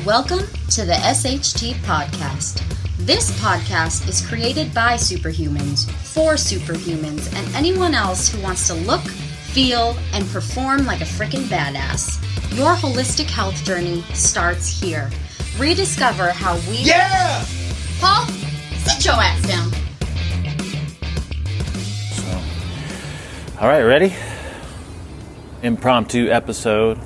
Welcome to the SHT podcast. This podcast is created by superhumans, for superhumans, and anyone else who wants to look, feel, and perform like a freaking badass. Your holistic health journey starts here. Rediscover how we... Yeah! Paul, sit your ass down. All right, ready? Impromptu episode.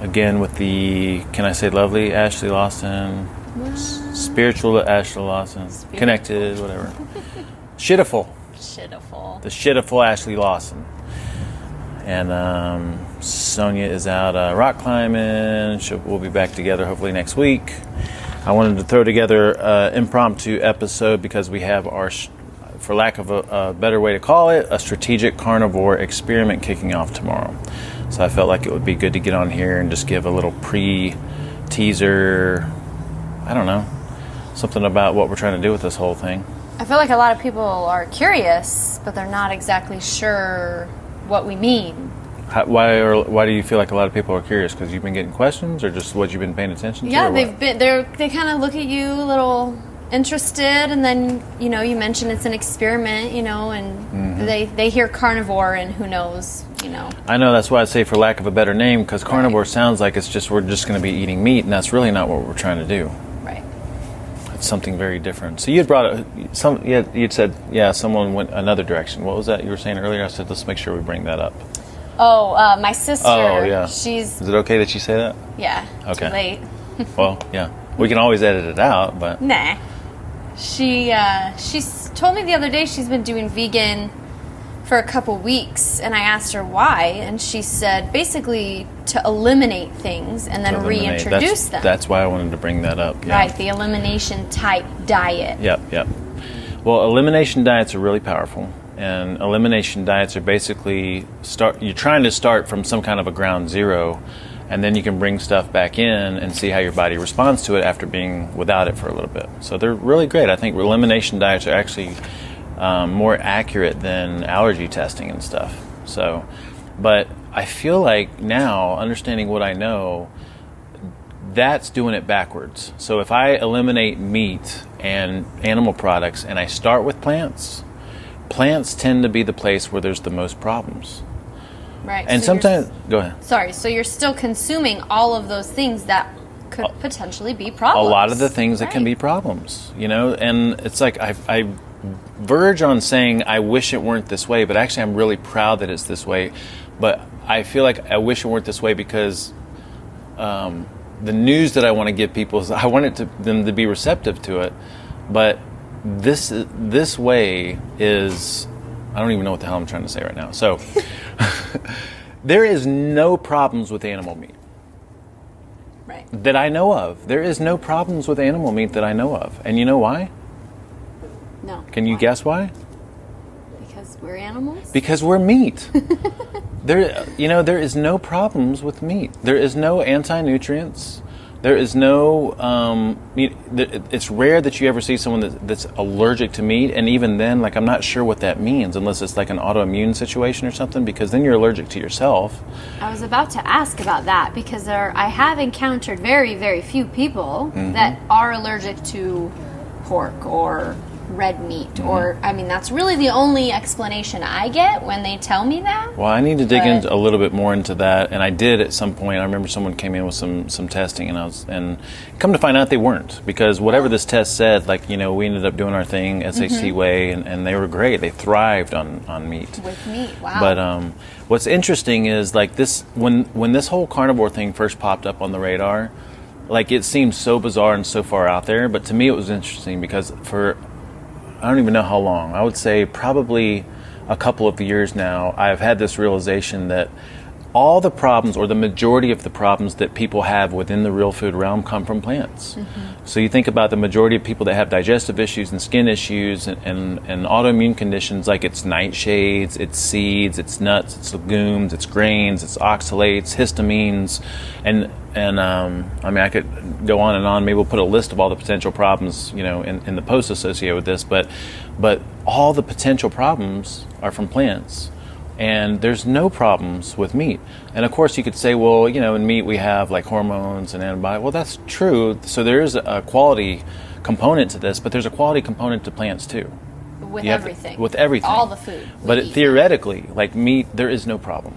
Again with the, can I say lovely Ashley Lawson? What? Spiritual Ashley Lawson. Connected, whatever. Shitiful. The shitiful Ashley Lawson. And Sonia is out rock climbing. We'll be back together hopefully next week. I wanted to throw together an impromptu episode because we have our, for lack of a better way to call it, a strategic carnivore experiment kicking off tomorrow. So I felt like it would be good to get on here and just give a little pre-teaser, I don't know, something about what we're trying to do with this whole thing. I feel like a lot of people are curious, but they're not exactly sure what we mean. Why do you feel like a lot of people are curious? Because you've been getting questions, or just what you've been paying attention to? Yeah, they kind of look at you a little interested, and then you mention it's an experiment, and they hear carnivore, and who knows, I know, that's why I say for lack of a better name, because carnivore sounds like we're just going to be eating meat, and that's really not what we're trying to do. Right. It's something very different. So you had brought you'd said someone went another direction. What was that you were saying earlier? I said let's make sure we bring that up. Oh, my sister. Oh yeah. Is it okay that you say that? Yeah. Okay. Too late. Well, yeah. We can always edit it out, but nah. She's told me the other day she's been doing vegan for a couple weeks, and I asked her why, and she said basically to eliminate things and then reintroduce them. That's why I wanted to bring that up. Yeah. Right, the elimination type diet. Yep. Well, elimination diets are really powerful, and elimination diets are basically you're trying to start from some kind of a ground zero, and then you can bring stuff back in and see how your body responds to it after being without it for a little bit. So they're really great. I think elimination diets are actually more accurate than allergy testing and stuff. So, but I feel like now, understanding what I know, that's doing it backwards. So if I eliminate meat and animal products and I start with plants tend to be the place where there's the most problems. Right. And so sometimes, go ahead. Sorry, so you're still consuming all of those things that could potentially be problems. A lot of the things that can be problems, and it's like I verge on saying I wish it weren't this way, but actually I'm really proud that it's this way. But I feel like I wish it weren't this way because the news that I want to give people is I want them to be receptive to it. But this way is, I don't even know what the hell I'm trying to say right now. So there is no problems with animal meat. Right. That I know of. There is no problems with animal meat that I know of. And you know why? No. Can you guess why? Because we're animals? Because we're meat. There is no problems with meat. There is no anti-nutrients. There is no, it's rare that you ever see someone that's allergic to meat, and even then, I'm not sure what that means, unless it's like an autoimmune situation or something, because then you're allergic to yourself. I was about to ask about that, because I have encountered very, very few people that are allergic to pork or red meat, or that's really the only explanation I get when they tell me that. Well, I need to dig in a little bit more into that, and I did at some point. I remember someone came in with some testing, and come to find out they weren't, because whatever this test said, we ended up doing our thing SHT way, and they were great. They thrived on meat. With meat, wow. But what's interesting is this when this whole carnivore thing first popped up on the radar, it seemed so bizarre and so far out there, but to me it was interesting because for I don't even know how long. I would say probably a couple of years now, I've had this realization that all the problems, or the majority of the problems that people have within the real food realm, come from plants. So you think about the majority of people that have digestive issues and skin issues and autoimmune conditions, it's nightshades, it's seeds, it's nuts, it's legumes, it's grains, it's oxalates, histamines, and I could go on and on. Maybe we'll put a list of all the potential problems, in the post associated with this, but all the potential problems are from plants. And there's no problems with meat. And of course you could say, well, in meat we have like hormones and antibiotics. Well, that's true. So there is a quality component to this, but there's a quality component to plants too. With everything. With everything. All the food. But theoretically, like meat, there is no problem.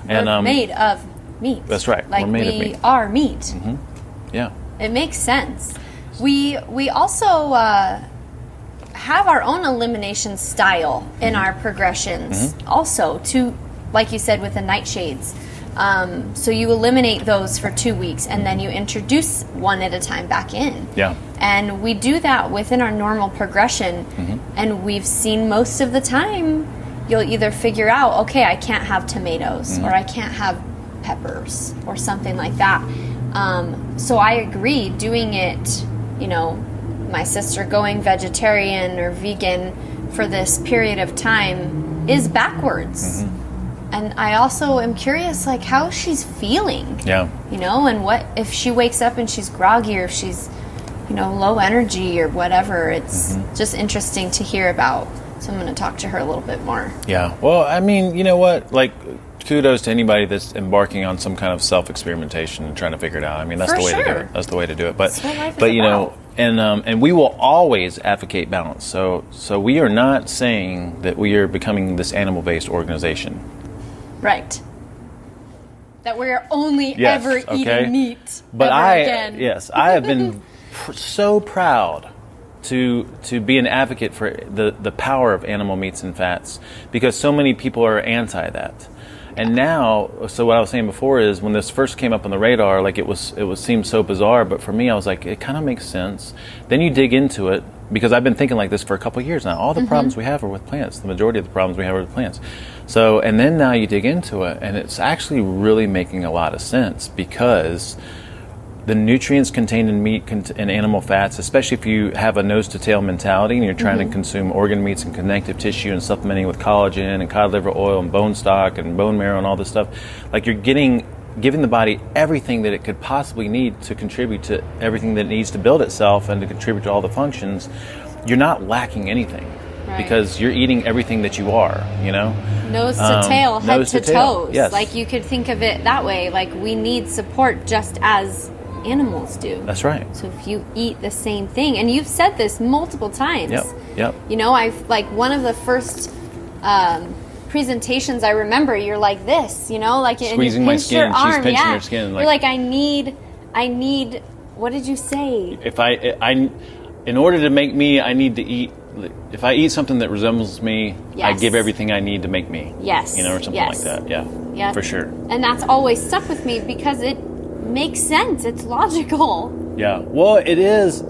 We're made of meat. That's right. Like we're made of meat. Are meat. Mm-hmm. Yeah. It makes sense. We also have our own elimination style in our progressions also, to, like you said, with the nightshades. So you eliminate those for 2 weeks and then you introduce one at a time back in. Yeah. And we do that within our normal progression, and we've seen most of the time you'll either figure out, okay, I can't have tomatoes or I can't have peppers or something like that. So I agree, doing it, my sister going vegetarian or vegan for this period of time is backwards. And I also am curious, like, how she's feeling. Yeah. And what if she wakes up and she's groggy, or if she's, low energy or whatever. It's just interesting to hear about. So I'm going to talk to her a little bit more. Yeah. Well, I mean, you know what? Like, kudos to anybody that's embarking on some kind of self-experimentation and trying to figure it out. I mean, that's the way to do it. That's the way to do it. But and we will always advocate balance. So we are not saying that we are becoming this animal-based organization. Right. That we're only ever eating meat. But again. I have been so proud to be an advocate for the power of animal meats and fats, because so many people are anti that. And now, so what I was saying before is, when this first came up on the radar, like it seemed so bizarre, but for me, I was like, it kind of makes sense. Then you dig into it, because I've been thinking like this for a couple of years now. All the problems we have are with plants. The majority of the problems we have are with plants. So, and then now you dig into it, and it's actually really making a lot of sense, because the nutrients contained in meat and animal fats, especially if you have a nose-to-tail mentality and you're trying to consume organ meats and connective tissue and supplementing with collagen and cod liver oil and bone stock and bone marrow and all this stuff, like you're giving the body everything that it could possibly need to contribute to everything that it needs to build itself and to contribute to all the functions. You're not lacking anything. Right. Because you're eating everything that you are, Nose to tail, head to toes. Yes. Like, you could think of it that way. Like, we need support just as animals do. That's right. So if you eat the same thing, and you've said this multiple times. Yep. I've, like, one of the first presentations I remember, you're like this, like squeezing my skin. She's pinching her skin. You're like, I need. What did you say? In order to make me, I need to eat. If I eat something that resembles me, I give everything I need to make me. Yes. Or something like that. Yeah. For sure. And that's always stuck with me, because it makes sense. It's logical. Yeah. Well, it is,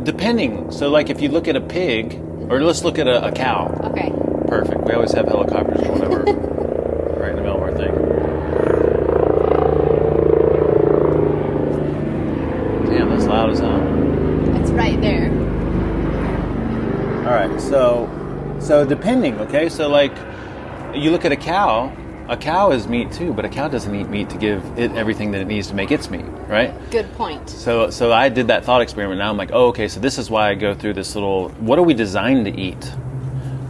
depending. So, like, if you look at a pig, or let's look at a cow. Okay. Perfect. We always have helicopters going over right in the middle of our thing. Damn, that's loud as hell. It's right there. All right. So depending. Okay. So, like, you look at a cow. A cow is meat too, but a cow doesn't eat meat to give it everything that it needs to make its meat, right? Good point. So I did that thought experiment. Now I'm like, oh, okay, so this is why I go through this little, what are we designed to eat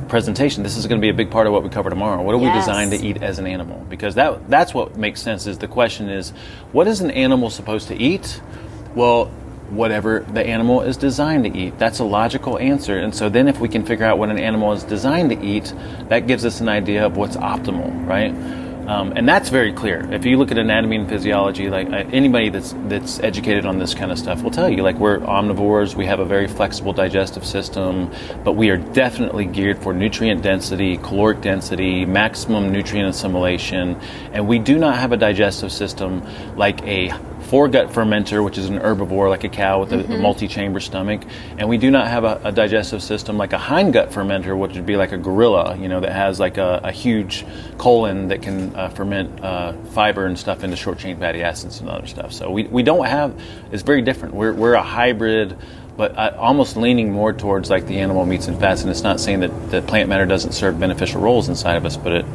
presentation. This is going to be a big part of what we cover tomorrow. What are we designed to eat as an animal? Because that's what makes sense. Is the question is, what is an animal supposed to eat? Well, whatever the animal is designed to eat. That's a logical answer. And so then if we can figure out what an animal is designed to eat, that gives us an idea of what's optimal, right? And that's very clear. If you look at anatomy and physiology, like anybody that's educated on this kind of stuff will tell you, like, we're omnivores, we have a very flexible digestive system, but we are definitely geared for nutrient density, caloric density, maximum nutrient assimilation, and we do not have a digestive system like a foregut fermenter, which is an herbivore like a cow with a multi-chamber stomach, and we do not have a digestive system like a hindgut fermenter, which would be like a gorilla, that has like a huge colon that can ferment fiber and stuff into short-chain fatty acids and other stuff. So we don't have, it's very different. We're a hybrid, but almost leaning more towards like the animal meats and fats. And it's not saying that plant matter doesn't serve beneficial roles inside of us, but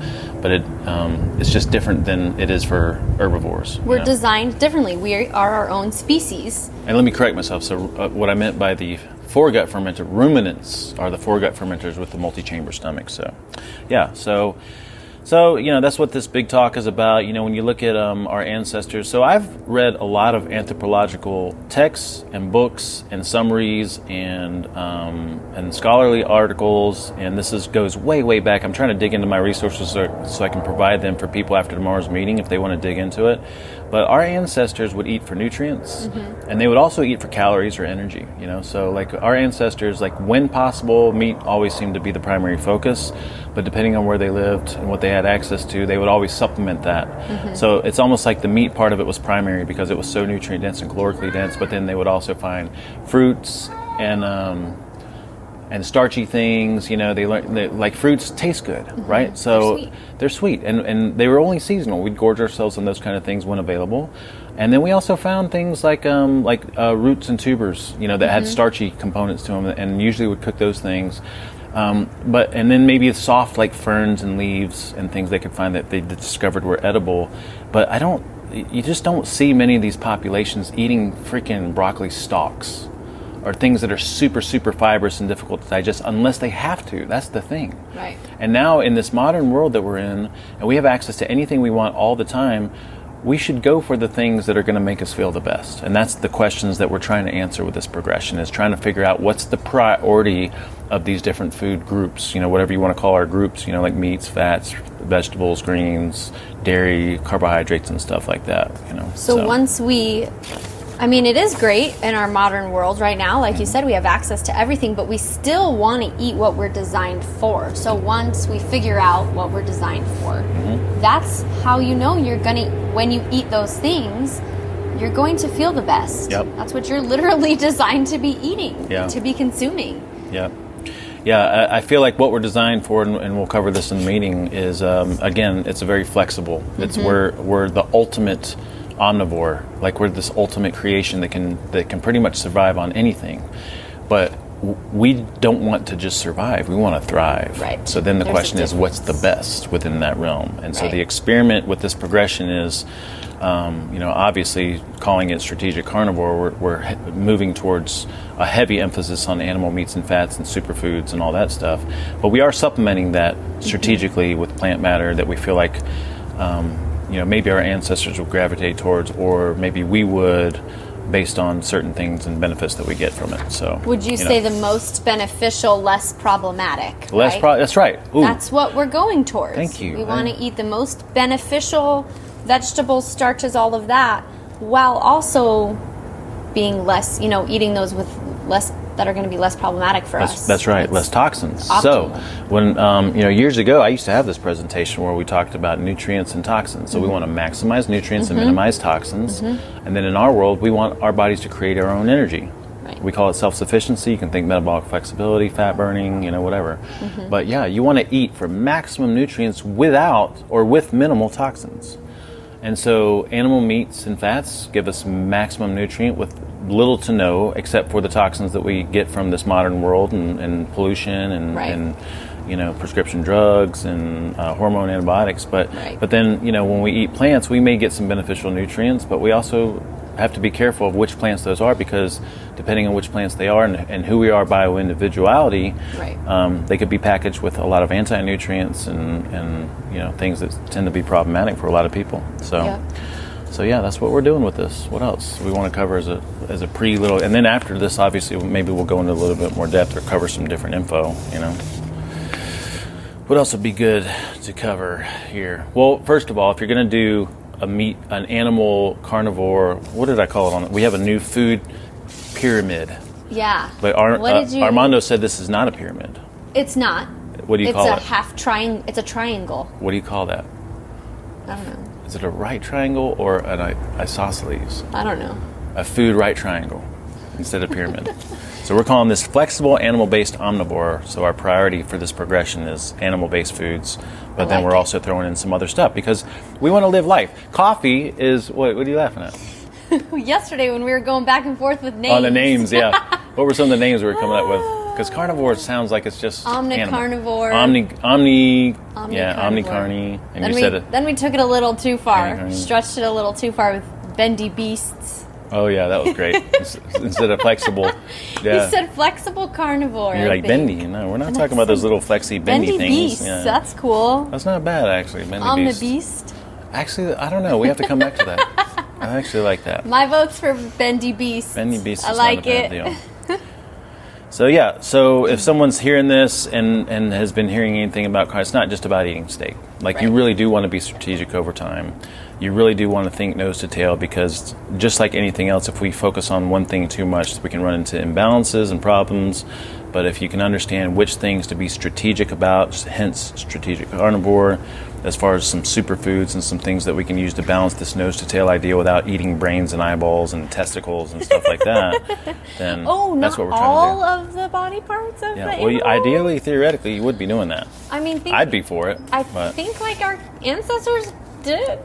it's just different than it is for herbivores. We're designed differently. We are our own species. And let me correct myself. So what I meant by the foregut fermenter, ruminants are the foregut fermenters with the multi-chamber stomach. So, yeah. So So, that's what this big talk is about. When you look at our ancestors. So I've read a lot of anthropological texts and books and summaries and scholarly articles. And this goes way, way back. I'm trying to dig into my resources so I can provide them for people after tomorrow's meeting if they want to dig into it. But our ancestors would eat for nutrients, and they would also eat for calories or energy. So like our ancestors, like when possible, meat always seemed to be the primary focus. But depending on where they lived and what they had access to, they would always supplement that. So it's almost like the meat part of it was primary because it was so nutrient dense and calorically dense. But then they would also find fruits and starchy things. They like fruits taste good, right? So they're sweet, and they were only seasonal. We'd gorge ourselves on those kind of things when available. And then we also found things like roots and tubers, that had starchy components to them, and usually would cook those things. And then maybe soft like ferns and leaves and things they could find that they discovered were edible. But you just don't see many of these populations eating freaking broccoli stalks or things that are super, super fibrous and difficult to digest unless they have to. That's the thing. Right. And now in this modern world that we're in, and we have access to anything we want all the time, we should go for the things that are going to make us feel the best. And that's the questions that we're trying to answer with this progression, is trying to figure out what's the priority of these different food groups, whatever you want to call our groups, like meats, fats, vegetables, greens, dairy, carbohydrates, and stuff like that. So once it is great in our modern world right now. Like you said, we have access to everything, but we still want to eat what we're designed for. So once we figure out what we're designed for, that's how you're going to, when you eat those things, you're going to feel the best. Yep. That's what you're literally designed to be eating, to be consuming. Yep. Yeah, I feel like what we're designed for, and we'll cover this in the meeting, is, again, it's very flexible. It's we're the ultimate omnivore. Like we're this ultimate creation that can pretty much survive on anything. But we don't want to just survive. We want to thrive. Right. So then the question is, what's the best within that realm? And so the experiment with this progression is, obviously calling it Strategic Carnivore, we're moving towards a heavy emphasis on animal meats and fats and superfoods and all that stuff. But we are supplementing that strategically with plant matter that we feel like, maybe our ancestors would gravitate towards, or maybe we would, based on certain things and benefits that we get from it. So, would you say the most beneficial, less problematic? That's right. Ooh. That's what we're going towards. Thank you. We want to eat the most beneficial vegetables, starches, all of that, while also being less, eating those with less, that are going to be less problematic for us. That's right, less toxins. Optimal. So when, years ago, I used to have this presentation where we talked about nutrients and toxins. So we want to maximize nutrients and minimize toxins. And then in our world, we want our bodies to create our own energy. Right. We call it self-sufficiency. You can think metabolic flexibility, fat burning, whatever. But yeah, you want to eat for maximum nutrients without or with minimal toxins. And so animal meats and fats give us maximum nutrient with little to no, except for the toxins that we get from this modern world and pollution and prescription drugs and hormone antibiotics. But then, when we eat plants, we may get some beneficial nutrients, but we also have to be careful of which plants those are, because depending on which plants they are and who we are by individuality, they could be packaged with a lot of anti-nutrients and things that tend to be problematic for a lot of people. So yeah, that's what we're doing with this. What else we want to cover as a pre-little, and then after this, obviously, maybe we'll go into a little bit more depth or cover some different info. What else would be good to cover here? Well, first of all, if you're going to do an animal carnivore, what did I call it? We have a new food pyramid. Yeah. But Armando said this is not a pyramid. It's not. What do you call it? It's a half triangle. It's a triangle. What do you call that? I don't know. Is it a right triangle or an isosceles? I don't know. A food right triangle instead of pyramid. So we're calling this flexible animal-based omnivore. So our priority for this progression is animal-based foods, but then we're also throwing in some other stuff because we want to live life. Coffee is, what are you laughing at? Yesterday when we were going back and forth with names. On the names, yeah. What were some of the names we were coming up with? Because carnivore sounds like it's just omnicarnivore. Omnicarny. And then we took it a little too far. Stretched it a little too far with bendy beasts. Oh yeah, that was great. Instead of flexible. Yeah. You said flexible carnivore. And you're like bendy. No, we're not talking about those little flexy bendy things. Beast. Yeah. That's cool. That's not bad, actually. Bendy beast. Omnibeast. Actually, I don't know. We have to come back to that. I actually like that. My vote's for bendy beast. Bendy beast. I is like not a bad it. deal. So yeah, so if someone's hearing this and has been hearing anything about carnivore, it's not just about eating steak. Like you really do want to be strategic over time. You really do want to think nose to tail, because just like anything else, if we focus on one thing too much, we can run into imbalances and problems. But if you can understand which things to be strategic about, hence strategic carnivore, as far as some superfoods and some things that we can use to balance this nose to tail idea without eating brains and eyeballs and testicles and stuff like that, then that's what we're trying to do. all of the body parts of the animal? Ideally, theoretically, you would be doing that. I mean, I'd be for it. I think like our ancestors did.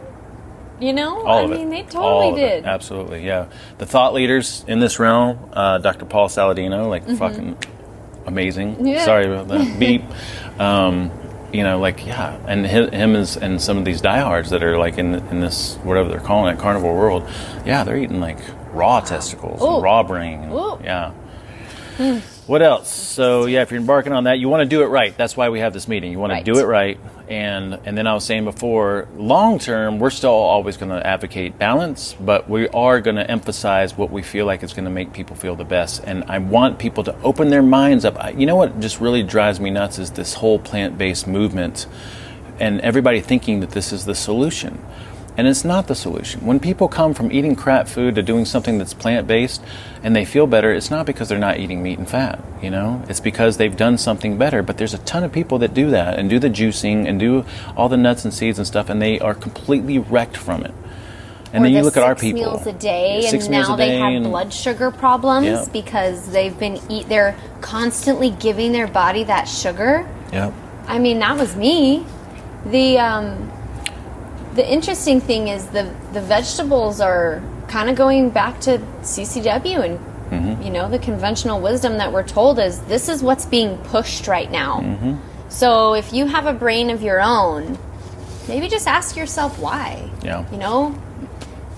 You know? All of it. I mean, they totally did. Absolutely, yeah. The thought leaders in this realm, Dr. Paul Saladino, fucking amazing. Yeah. Sorry about that. Beep. And him and some of these diehards that are like in this, whatever they're calling it, carnivore world, yeah, they're eating like raw testicles, and raw brain. And, yeah. What else? So yeah, if you're embarking on that, you want to do it right. That's why we have this meeting. You want to do it right. And then I was saying before, long term, we're still always going to advocate balance, but we are going to emphasize what we feel like is going to make people feel the best. And I want people to open their minds up. You know what just really drives me nuts is this whole plant-based movement and everybody thinking that this is the solution. And it's not the solution. When people come from eating crap food to doing something that's plant-based and they feel better, it's not because they're not eating meat and fat, you know? It's because they've done something better. But there's a ton of people that do that and do the juicing and do all the nuts and seeds and stuff, and they are completely wrecked from it. And then you look at our people. 6 meals a day, and now they have blood sugar problems because they're constantly giving their body that sugar. Yep. I mean, that was me. The interesting thing is the vegetables are kind of going back to CCW and the conventional wisdom that we're told is this is what's being pushed right now. So if you have a brain of your own, maybe just ask yourself why. Yeah. You know,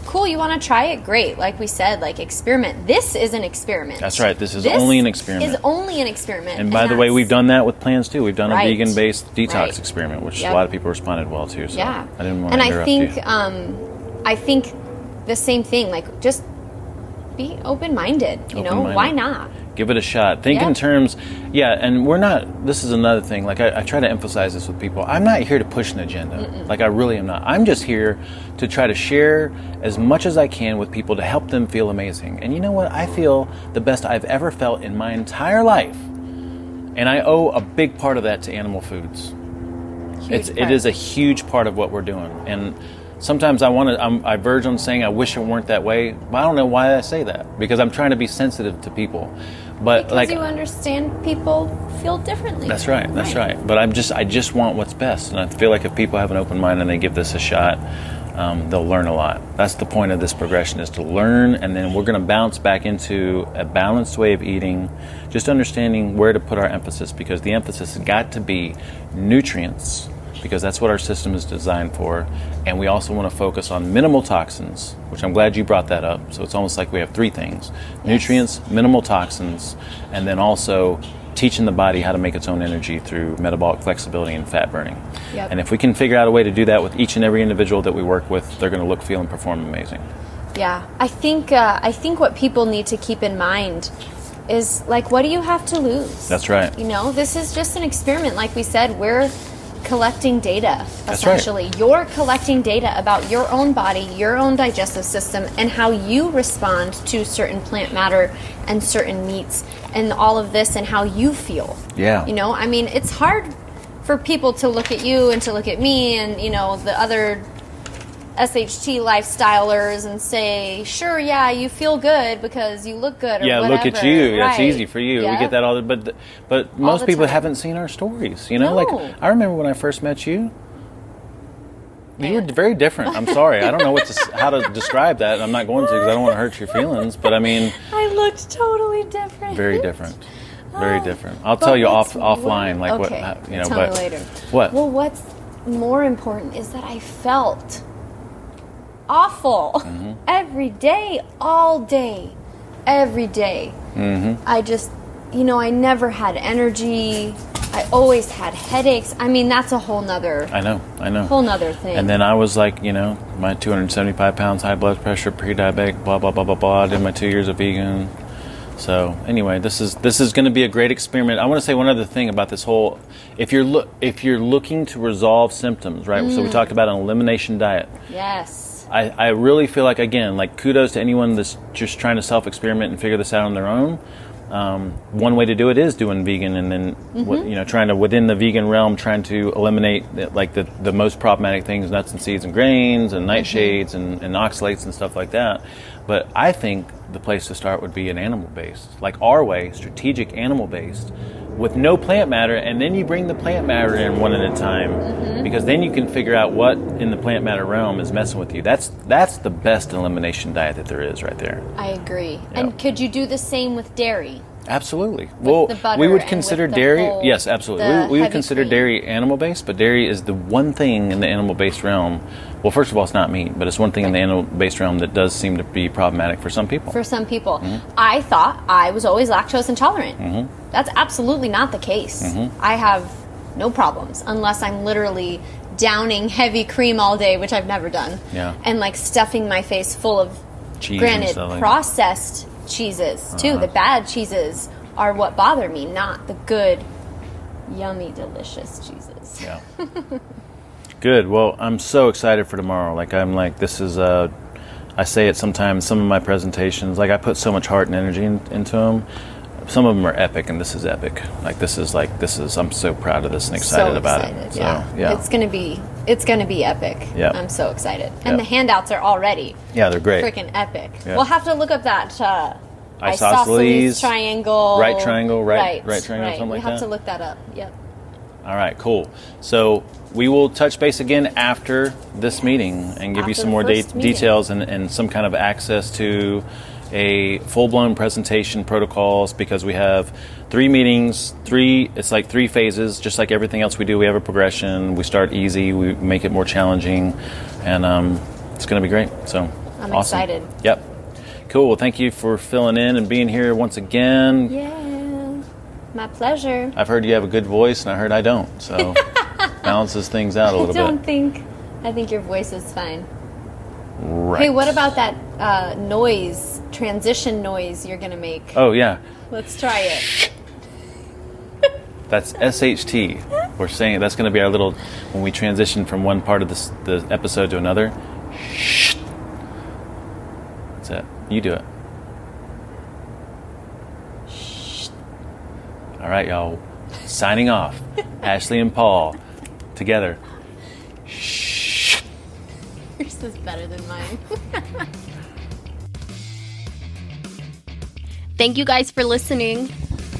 cool, you want to try it, great. Like we said, like experiment. This is an experiment. That's right. This is only an experiment. Is only an experiment. And by the way, we've done that with plants too. We've done a vegan-based detox experiment, which a lot of people responded well to. So I didn't want to interrupt you. I think the same thing. Like, just be open-minded. You know, why not? Give it a shot. Think in terms, and we're not, this is another thing, like I try to emphasize this with people. I'm not here to push an agenda. Like, I really am not. I'm just here to try to share as much as I can with people to help them feel amazing. And you know what? I feel the best I've ever felt in my entire life. And I owe a big part of that to animal foods. It is a huge part of what we're doing. And sometimes I verge on saying I wish it weren't that way, but I don't know why I say that, because I'm trying to be sensitive to people. But because you understand people feel differently. That's right. That's right. But I just want what's best, and I feel like if people have an open mind and they give this a shot, they'll learn a lot. That's the point of this progression, is to learn, and then we're going to bounce back into a balanced way of eating, just understanding where to put our emphasis, because the emphasis has got to be nutrients, because that's what our system is designed for. And we also want to focus on minimal toxins, which I'm glad you brought that up. So it's almost like we have three things: nutrients, minimal toxins, and then also teaching the body how to make its own energy through metabolic flexibility and fat burning. And if we can figure out a way to do that with each and every individual that we work with, they're going to look, feel, and perform amazing. Yeah, I think what people need to keep in mind is, like, what do you have to lose? That's right. You know, this is just an experiment. Like we said, we're collecting data, essentially. Right. You're collecting data about your own body, your own digestive system, and how you respond to certain plant matter and certain meats and all of this, and how you feel. Yeah. You know, I mean, it's hard for people to look at you and to look at me and, you know, the other SHT lifestylers and say, sure, yeah, you feel good because you look good, or whatever. Look at you. Right. It's easy for you. We get that all the, but most people haven't seen our stories, you know? Like, I remember when I first met you, you were very different. I'm sorry. I don't know how to describe that. I'm not going to, because I don't want to hurt your feelings, but I mean, I looked totally different. Very different. Very different. I'll tell you offline, like, okay. What, you know, tell me later. What? Well, what's more important is that I felt awful. Every day, all day, every day. I just, I never had energy. I always had headaches. I mean, that's a whole nother... I know. Whole nother thing. And then I was like, my 275 pounds, high blood pressure, pre-diabetic, blah, blah, blah, blah, blah. I did my 2 years of vegan. So anyway, this is going to be a great experiment. I want to say one other thing about this whole, if you're looking to resolve symptoms, right? So we talked about an elimination diet. Yes. I really feel like, again, like kudos to anyone that's just trying to self-experiment and figure this out on their own. One way to do it is doing vegan, and then trying to, within the vegan realm, trying to eliminate like the most problematic things, nuts and seeds and grains and nightshades and oxalates and stuff like that. But I think the place to start would be an animal-based, like our way, strategic animal-based, with no plant matter, and then you bring the plant matter in one at a time, because then you can figure out what in the plant matter realm is messing with you. That's the best elimination diet that there is right there. I agree. And could you do the same with dairy? Absolutely. Well, we would consider dairy. Yes, absolutely. We would consider dairy animal-based, but dairy is the one thing in the animal-based realm. Well, first of all, it's not meat, but it's one thing in the animal-based realm that does seem to be problematic for some people. I thought I was always lactose intolerant. That's absolutely not the case. I have no problems unless I'm literally downing heavy cream all day, which I've never done. Yeah. And like stuffing my face full of, cheese, granted, processed cheeses too. The bad cheeses are what bother me, not the good, yummy, delicious cheeses. Yeah. Good. Well, I'm so excited for tomorrow. This is I say it sometimes, some of my presentations, I put so much heart and energy into them. Some of them are epic, and this is epic. I'm so proud of this and excited about it. So, yeah. It's gonna be epic. Yep. I'm so excited. And the handouts are already they're great. Freaking epic. Yep. We'll have to look up that isosceles triangle. Right triangle, right triangle, something like that. We have to look that up. Yep. All right, cool. So we will touch base again after this meeting and give you some more details and some kind of access to a full-blown presentation protocols, because we have 3 meetings, it's like 3 phases, just like everything else we do. We have a progression. We start easy, we make it more challenging, and it's going to be great. So I'm awesome. excited. Yep. Cool. Well, thank you for filling in and being here once again. Yeah, my pleasure. I've heard you have a good voice, and I heard I don't, so balances things out a little bit. I think your voice is fine. Right. Hey, what about that transition noise you're going to make? Oh, yeah. Let's try it. That's SHT. We're saying that's going to be our little, when we transition from one part of the episode to another. That's it. You do it. All right, y'all. Signing off. Ashley and Paul together. Yours is better than mine. Thank you guys for listening.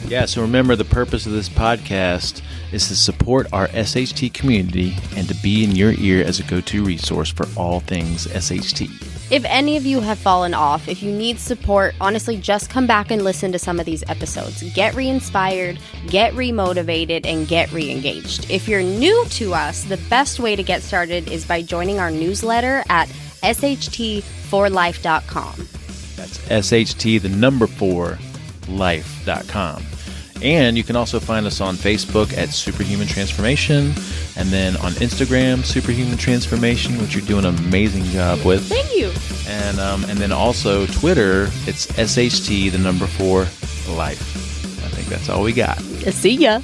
Yeah, so remember, the purpose of this podcast is to support our SHT community and to be in your ear as a go-to resource for all things SHT. If any of you have fallen off, if you need support, honestly, just come back and listen to some of these episodes. Get re-inspired, get re-motivated, and get re-engaged. If you're new to us, the best way to get started is by joining our newsletter at sht4life.com. That's SHT, the number 4, life.com. And you can also find us on Facebook at Superhuman Transformation, and then on Instagram, Superhuman Transformation, which you're doing an amazing job with. Thank you. And then also Twitter, it's SHT, the number 4, life. I think that's all we got. See ya.